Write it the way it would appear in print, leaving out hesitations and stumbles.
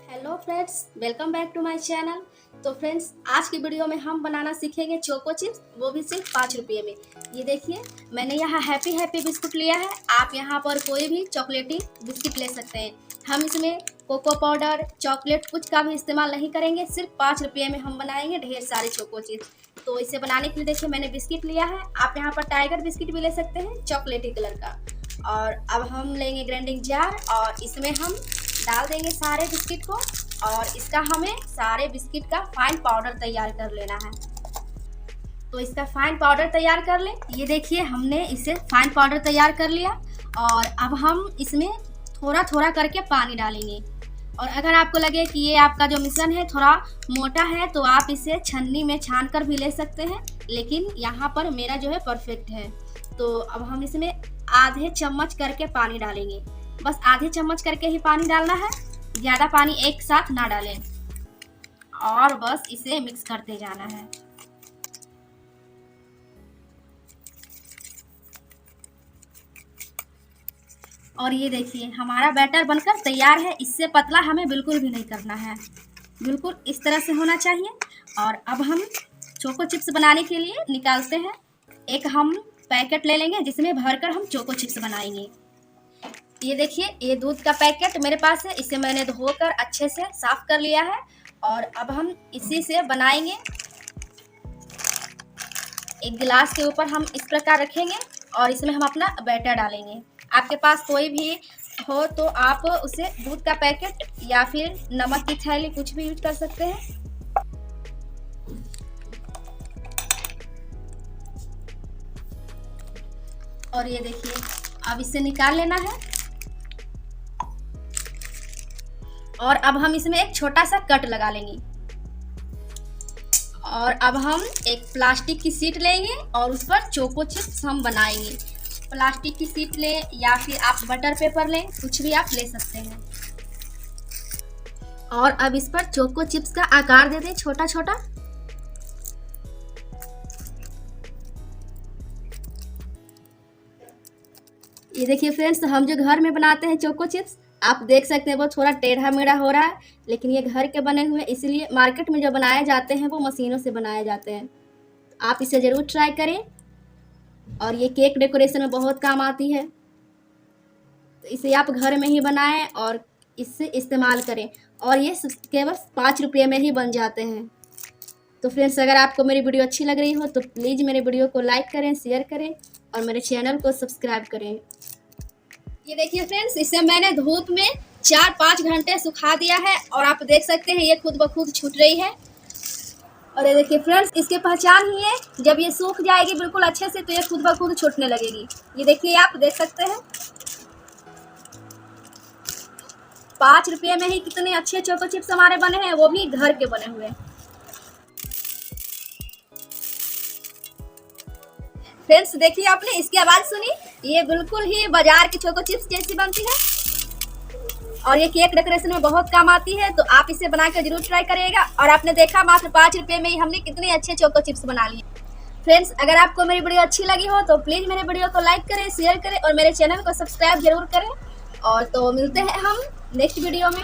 Hello friends, welcome back to my channel. तो friends, आज की वीडियो में हम बनाना सीखेंगे चोको चिप्स, वो भी सिर्फ 5 रुपये में। ये देखिए, मैंने यहाँ हैप्पी हैप्पी बिस्कुट लिया है। आप यहाँ पर कोई भी चॉकलेटी बिस्किट ले सकते हैं। हम इसमें कोको पाउडर, चॉकलेट कुछ का भी इस्तेमाल नहीं करेंगे। सिर्फ 5 रुपये में हम बनाएंगे ढेर सारे चोको चिप्स। तो इसे बनाने के लिए देखिए, मैंने बिस्किट लिया है। आप यहाँ पर टाइगर बिस्किट भी ले सकते हैं, चॉकलेटी कलर का। और अब हम लेंगे ग्राइंडिंग जार और इसमें हम डाल देंगे सारे बिस्किट को। और इसका हमें सारे बिस्किट का फाइन पाउडर तैयार कर लेना है। तो इसका फाइन पाउडर तैयार कर लें। ये देखिए, हमने इसे फाइन पाउडर तैयार कर लिया। और अब हम इसमें थोड़ा थोड़ा करके पानी डालेंगे। और अगर आपको लगे कि ये आपका जो मिश्रण है थोड़ा मोटा है, तो आप इसे छन्नी में छान कर भी ले सकते हैं। लेकिन यहाँ पर मेरा जो है परफेक्ट है। तो अब हम इसमें आधे चम्मच करके पानी डालेंगे। बस आधे चम्मच करके ही पानी डालना है, ज़्यादा पानी एक साथ ना डालें। और बस इसे मिक्स करते जाना है। और ये देखिए, हमारा बैटर बनकर तैयार है। इससे पतला हमें बिल्कुल भी नहीं करना है, बिल्कुल इस तरह से होना चाहिए। और अब हम चोको चिप्स बनाने के लिए निकालते हैं। एक हम पैकेट ले लेंगे जिसमें भरकर हम चोको चिप्स बनाएंगे। ये देखिए, ये दूध का पैकेट मेरे पास है। इसे मैंने धोकर अच्छे से साफ कर लिया है। और अब हम इसी से बनाएंगे। एक गिलास के ऊपर हम इस प्रकार रखेंगे और इसमें हम अपना बैटर डालेंगे। आपके पास कोई भी हो तो आप उसे दूध का पैकेट या फिर नमक की थैली कुछ भी यूज कर सकते हैं। और ये देखिए, अब इसे निकाल लेना है। और अब हम इसमें एक छोटा सा कट लगा लेंगे। और अब हम एक प्लास्टिक की शीट लेंगे और उस पर चोको चिप्स हम बनाएंगे। प्लास्टिक की शीट लें या फिर आप बटर पेपर लें, कुछ भी आप ले सकते हैं। और अब इस पर चोको चिप्स का आकार दे दें छोटा छोटा। ये देखिए फ्रेंड्स, हम जो घर में बनाते हैं चोको चिप्स, आप देख सकते हैं वो थोड़ा टेढ़ा मेढ़ा हो रहा है। लेकिन ये घर के बने हुए, इसलिए मार्केट में जो बनाए जाते हैं वो मशीनों से बनाए जाते हैं। आप इसे ज़रूर ट्राई करें। और ये केक डेकोरेशन में बहुत काम आती है। तो इसे आप घर में ही बनाएं और इससे इस्तेमाल करें। और ये केवल 5 रुपये में ही बन जाते हैं। तो फ्रेंड्स, अगर आपको मेरी वीडियो अच्छी लग रही हो तो प्लीज़ मेरे वीडियो को लाइक करें, शेयर करें और मेरे चैनल को सब्सक्राइब करें। ये देखिए फ्रेंड्स, इसे मैंने धूप में 4-5 घंटे सुखा दिया है। और आप देख सकते हैं ये खुद ब खुद छूट रही है। और ये देखिए फ्रेंड्स, इसकी पहचान ही है, जब ये सूख जाएगी बिल्कुल अच्छे से तो ये खुद ब खुद छूटने लगेगी। ये देखिए, आप देख सकते हैं 5 रुपये में ही कितने अच्छे चोको चिप्स हमारे बने हैं, वो भी घर के बने हुए। फ्रेंड्स देखिए, आपने इसकी आवाज़ सुनी, ये बिल्कुल ही बाजार की चोको चिप्स जैसी बनती है। और ये केक डेकोरेशन में बहुत काम आती है। तो आप इसे बनाकर जरूर ट्राई करिएगा। और आपने देखा, मात्र 5 रुपये में ही हमने कितने अच्छे चोको चिप्स बना लिए। फ्रेंड्स, अगर आपको मेरी वीडियो अच्छी लगी हो तो प्लीज़ मेरे वीडियो को लाइक करें, शेयर करें और मेरे चैनल को सब्सक्राइब जरूर करें। और तो मिलते हैं हम नेक्स्ट वीडियो में।